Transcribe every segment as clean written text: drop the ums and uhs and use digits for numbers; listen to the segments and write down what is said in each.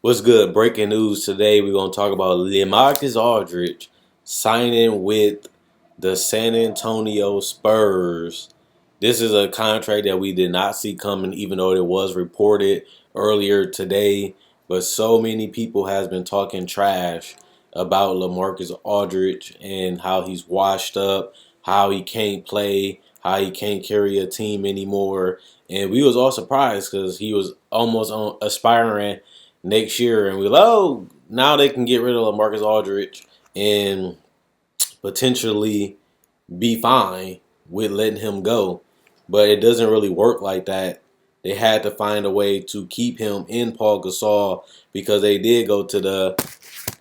What's good? Breaking news today. We're going to talk about Lamarcus Aldridge signing with the San Antonio Spurs. This is a contract that we did not see coming, even though it was reported earlier today. But so many people has been talking trash about Lamarcus Aldridge and how he's washed up, how he can't play, how he can't carry a team anymore. And we was all surprised because he was almost on aspiring next year, and now they can get rid of Lamarcus Aldridge and potentially be fine with letting him go. But it doesn't really work like that. They had to find a way to keep him in Paul Gasol because they did go to the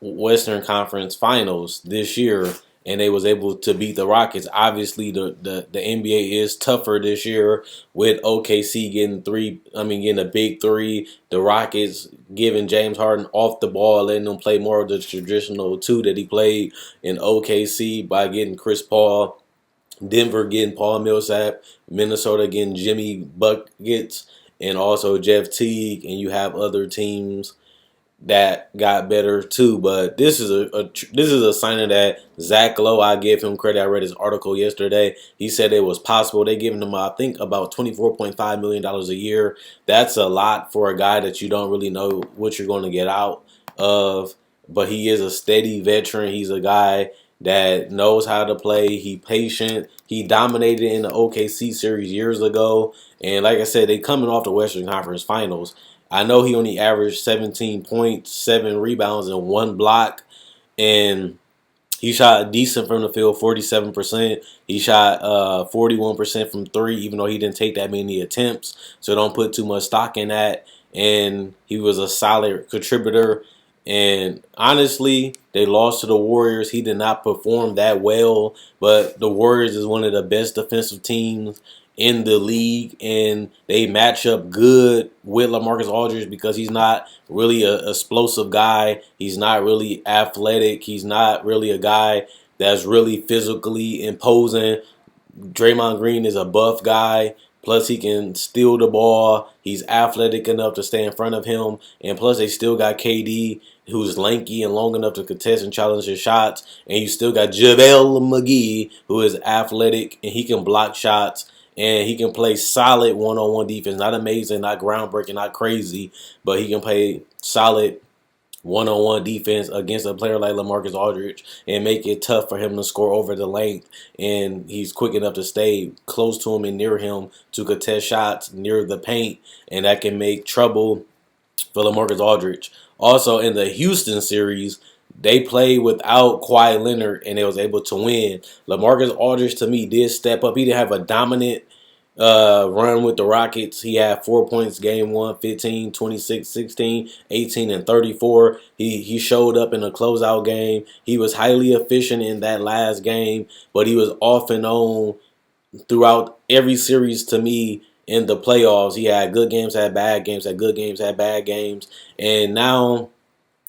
Western Conference Finals this year, and they was able to beat the Rockets. Obviously, the NBA is tougher this year with OKC getting a big three. The Rockets giving James Harden off the ball, letting him play more of the traditional two that he played in OKC by getting Chris Paul. Denver getting Paul Millsap, Minnesota getting Jimmy Buckets, and also Jeff Teague, and you have other teams that got better too. But this is a signing that Zach Lowe, I gave him credit. I read his article yesterday. He said it was possible. They giving him, I think, about $24.5 million a year. That's a lot for a guy that you don't really know what you're going to get out of. But he is a steady veteran. He's a guy that knows how to play. He patient. He dominated in the OKC series years ago. And like I said, they coming off the Western Conference Finals. I know he only averaged 17 points, 7 rebounds, and 1 block. And he shot decent from the field, 47%. He shot 41% from 3, even though he didn't take that many attempts. So don't put too much stock in that. And he was a solid contributor. And honestly, they lost to the Warriors. He did not perform that well, but the Warriors is one of the best defensive teams in the league, and they match up good with Lamarcus Aldridge because he's not really an explosive guy. He's not really athletic. He's not really a guy that's really physically imposing. Draymond Green is a buff guy. Plus, he can steal the ball. He's athletic enough to stay in front of him. And plus, they still got KD, who's lanky and long enough to contest and challenge his shots. And you still got JaVale McGee, who is athletic and he can block shots. And he can play solid one-on-one defense. Not amazing, not groundbreaking, not crazy. But he can play solid one-on-one defense against a player like Lamarcus Aldridge and make it tough for him to score over the length. And he's quick enough to stay close to him and near him to contest shots near the paint, and that can make trouble for Lamarcus Aldridge. Also, in the Houston series, they played without Kawhi Leonard, and they was able to win. Lamarcus Aldridge, to me, did step up. He didn't have a dominant run with the Rockets. He had 4 points game 1, 15, 26, 16, 18, and 34. He showed up in a closeout game. He was highly efficient in that last game, but he was off and on throughout every series to me in the playoffs. He had good games, had bad games, had good games, had bad games. And now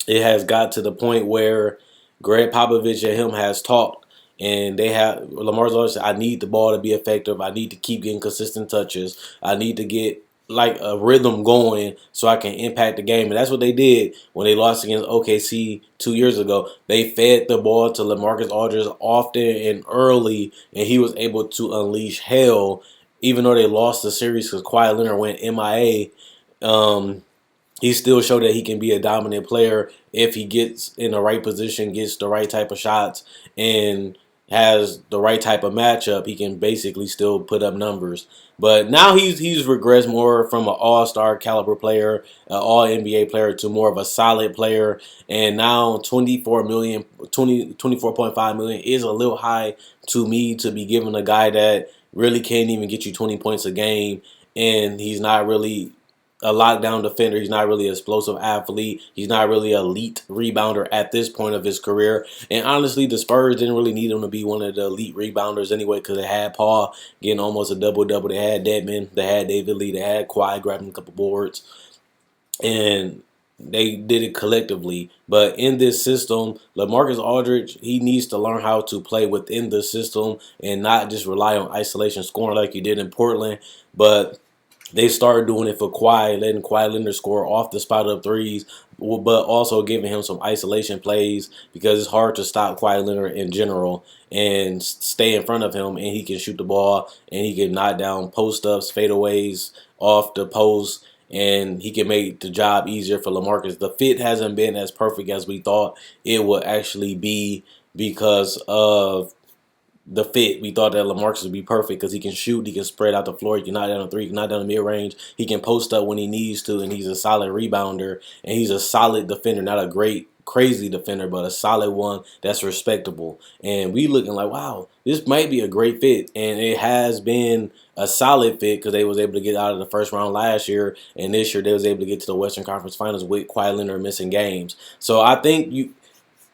it has got to the point where Greg Popovich and him has talked. And they have Lamar's always said, I need the ball to be effective. I need to keep getting consistent touches. I need to get like a rhythm going so I can impact the game. And that's what they did when they lost against OKC 2 years ago. They fed the ball to Lamarcus Aldridge often and early, and he was able to unleash hell, even though they lost the series because Kawhi Leonard went MIA. He still showed that he can be a dominant player if he gets in the right position, gets the right type of shots, and has the right type of matchup. He can basically still put up numbers. But now he's regressed more from an all-star caliber player, an all-NBA player, to more of a solid player. And now $24.5 million is a little high to me to be given a guy that really can't even get you 20 points a game, and he's not really a lockdown defender. He's not really an explosive athlete. He's not really an elite rebounder at this point of his career. And honestly, the Spurs didn't really need him to be one of the elite rebounders anyway because they had Paul getting almost a double-double. They had Dedmon. They had David Lee. They had Kawhi grabbing a couple boards. And they did it collectively. But in this system, Lamarcus Aldridge, he needs to learn how to play within the system and not just rely on isolation scoring like he did in Portland. But they started doing it for Kawhi, letting Kawhi Leonard score off the spot up threes, but also giving him some isolation plays because it's hard to stop Kawhi Leonard in general and stay in front of him, and he can shoot the ball and he can knock down post ups, fadeaways off the post, and he can make the job easier for Lamarcus. The fit hasn't been as perfect as we thought it would actually be because of the fit. We thought that Lamarcus would be perfect because he can shoot, he can spread out the floor, he can knock down a three, he can knock down the mid range, he can post up when he needs to, and he's a solid rebounder and he's a solid defender, not a great crazy defender, but a solid one that's respectable. And we looking like, wow, this might be a great fit, and it has been a solid fit because they was able to get out of the first round last year, and this year they was able to get to the Western Conference Finals with Kawhi Leonard missing games. So I think you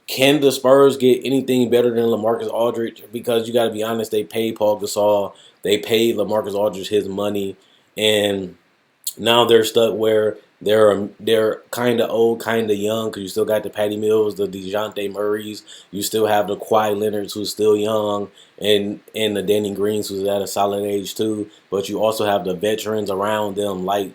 can the Spurs get anything better than Lamarcus Aldridge? Because you got to be honest, they paid Paul Gasol, they paid Lamarcus Aldridge his money, and now they're stuck where they're kind of old, kind of young because you still got the Patty Mills, the DeJounte Murrays, you still have the Kawhi Leonards who's still young, and the Danny Greens who's at a solid age too. But you also have the veterans around them like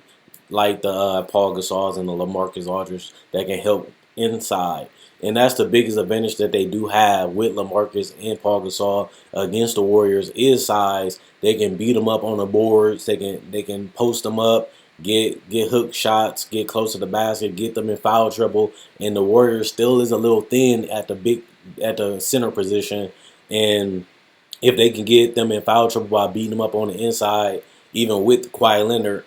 the Paul Gasols and the Lamarcus Aldridge that can help inside. And that's the biggest advantage that they do have with Lamarcus and Paul Gasol against the Warriors is size. They can beat them up on the boards. They can post them up, get hook shots, get close to the basket, get them in foul trouble. And the Warriors still is a little thin at the center position. And if they can get them in foul trouble by beating them up on the inside, even with Kawhi Leonard,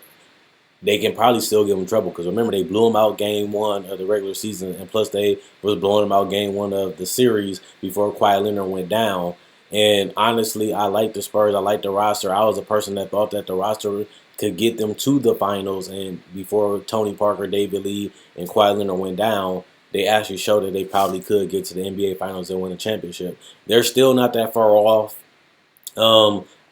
they can probably still give them trouble because remember they blew them out game one of the regular season, and plus they was blowing them out game one of the series before Kawhi Leonard went down. And honestly, I like the Spurs. I like the roster. I was a person that thought that the roster could get them to the finals, and before Tony Parker, David Lee, and Kawhi Leonard went down, they actually showed that they probably could get to the NBA Finals and win a championship. They're still not that far off.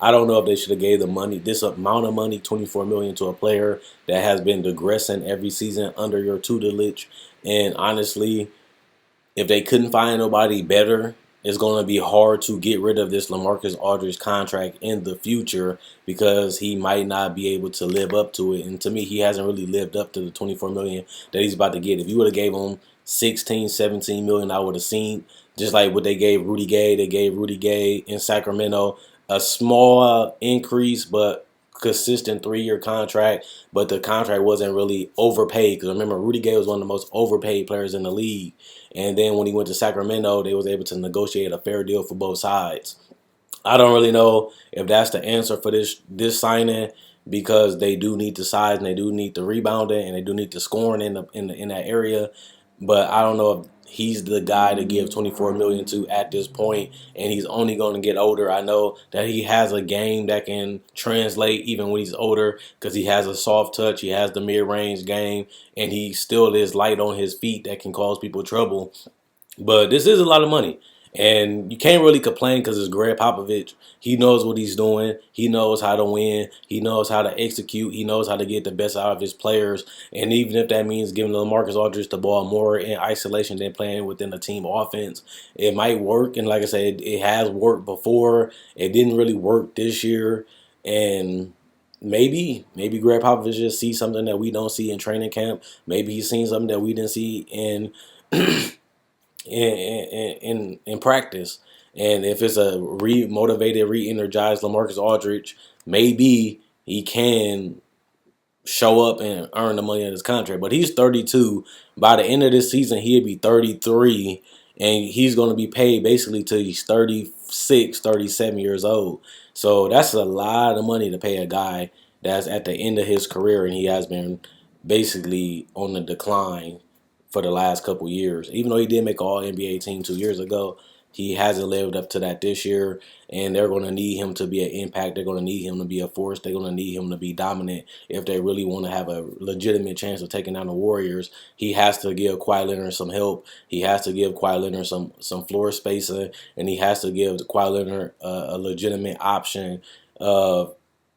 I don't know if they should have gave the money, this amount of money, $24 million, to a player that has been digressing every season under your tutelage. And honestly, if they couldn't find nobody better, it's going to be hard to get rid of this Lamarcus Aldridge contract in the future because he might not be able to live up to it. And to me, he hasn't really lived up to the $24 million that he's about to get. If you would have gave him 16, 17 million, I would have seen just like what they gave Rudy Gay. They gave Rudy Gay in Sacramento a small increase, but consistent 3-year contract. But the contract wasn't really overpaid because remember, Rudy Gay was one of the most overpaid players in the league. And then when he went to Sacramento, they was able to negotiate a fair deal for both sides. I don't really know if that's the answer for this signing because they do need the size and they do need the rebounding and they do need the scoring in that area. But I don't know if he's the guy to give 24 million to at this point, and he's only going to get older. I know that he has a game that can translate even when he's older because he has a soft touch, he has the mid-range game, and he still is light on his feet that can cause people trouble. But this is a lot of money. And you can't really complain because it's Greg Popovich. He knows what he's doing. He knows how to win. He knows how to execute. He knows how to get the best out of his players. And even if that means giving LaMarcus Aldridge the ball more in isolation than playing within the team offense, it might work. And like I said, it has worked before. It didn't really work this year. And maybe Greg Popovich just sees something that we don't see in training camp. Maybe he's seen something that we didn't see in practice. And if it's a re-motivated, re-energized LaMarcus Aldridge, maybe he can show up and earn the money in his contract. But he's 32. By the end of this season, he'll be 33. And he's going to be paid basically till he's 36, 37 years old. So that's a lot of money to pay a guy that's at the end of his career and he has been basically on the decline for the last couple years. Even though he did make an All-NBA team 2 years ago, he hasn't lived up to that this year, and they're going to need him to be an impact. They're going to need him to be a force. They're going to need him to be dominant if they really want to have a legitimate chance of taking down the Warriors. He has to give Kawhi Leonard some help. He has to give Kawhi Leonard some floor spacing, and he has to give Kawhi Leonard a legitimate option of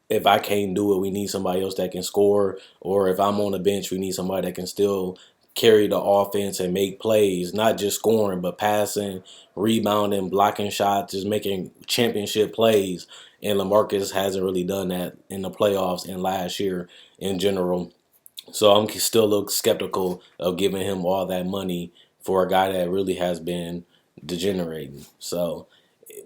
if I can't do it, we need somebody else that can score, or if I'm on the bench, we need somebody that can still carry the offense and make plays, not just scoring, but passing, rebounding, blocking shots, just making championship plays. And LaMarcus hasn't really done that in the playoffs and last year in general. So I'm still a little skeptical of giving him all that money for a guy that really has been degenerating. So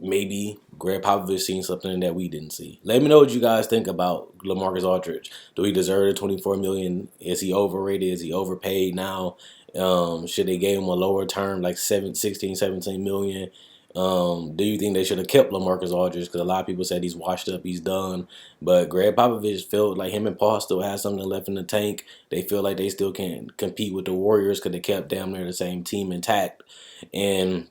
maybe Greg Popovich seen something that we didn't see. Let me know what you guys think about Lamarcus Aldridge. Do he deserve the $24 million? Is he overrated? Is he overpaid now? Should they give him a lower term, like 16, 17 million? Do you think they should have kept Lamarcus Aldridge? Because a lot of people said he's washed up, he's done. But Greg Popovich felt like him and Paul still had something left in the tank. They feel like they still can compete with the Warriors because they kept damn near the same team intact. And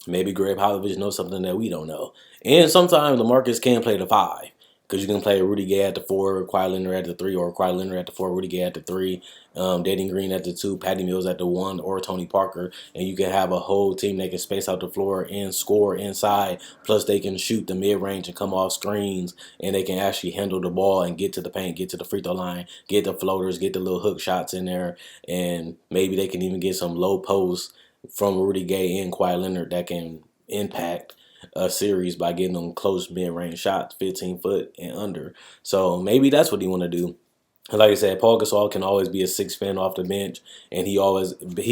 maybe Greg Popovich knows something that we don't know. And sometimes Lamarcus can play the 5. Because you can play Rudy Gay at the 4, Kawhi Leonard at the 3, or Kawhi Leonard at the 4, Rudy Gay at the 3, Danny Green at the 2, Patty Mills at the 1, or Tony Parker. And you can have a whole team that can space out the floor and score inside. Plus they can shoot the mid-range and come off screens. And they can actually handle the ball and get to the paint, get to the free throw line, get the floaters, get the little hook shots in there. And maybe they can even get some low posts from Rudy Gay and Kawhi Leonard that can impact a series by getting them close mid-range shots, 15 foot and under. So maybe that's what he want to do. Like I said, Paul Gasol can always be a six man off the bench, and he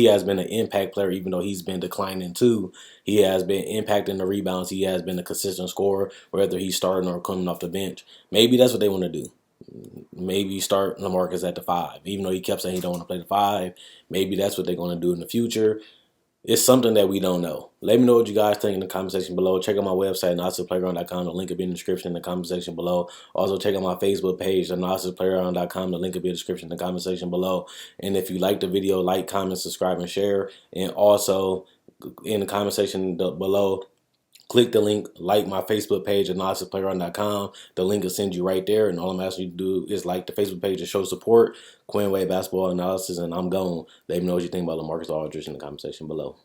has been an impact player, even though he's been declining too. He has been impacting the rebounds. He has been a consistent scorer, whether he's starting or coming off the bench. Maybe that's what they want to do. Maybe start Lamarcus at the 5, even though he kept saying he don't want to play the 5. Maybe that's what they're going to do in the future. It's something that we don't know. Let me know what you guys think in the comment section below. Check out my website, NosisPlayground.com. The link will be in the description in the comment section below. Also, check out my Facebook page, NosisPlayground.com. The link will be in the description in the comment section below. And if you like the video, like, comment, subscribe, and share. And also, in the comment section below, click the link, like my Facebook page at NosisPlayground.com. The link will send you right there. And all I'm asking you to do is like the Facebook page to show support. Quinn Wade Basketball Analysis, and I'm gone. Let me know what you think about Lamarcus Aldridge in the comment section below.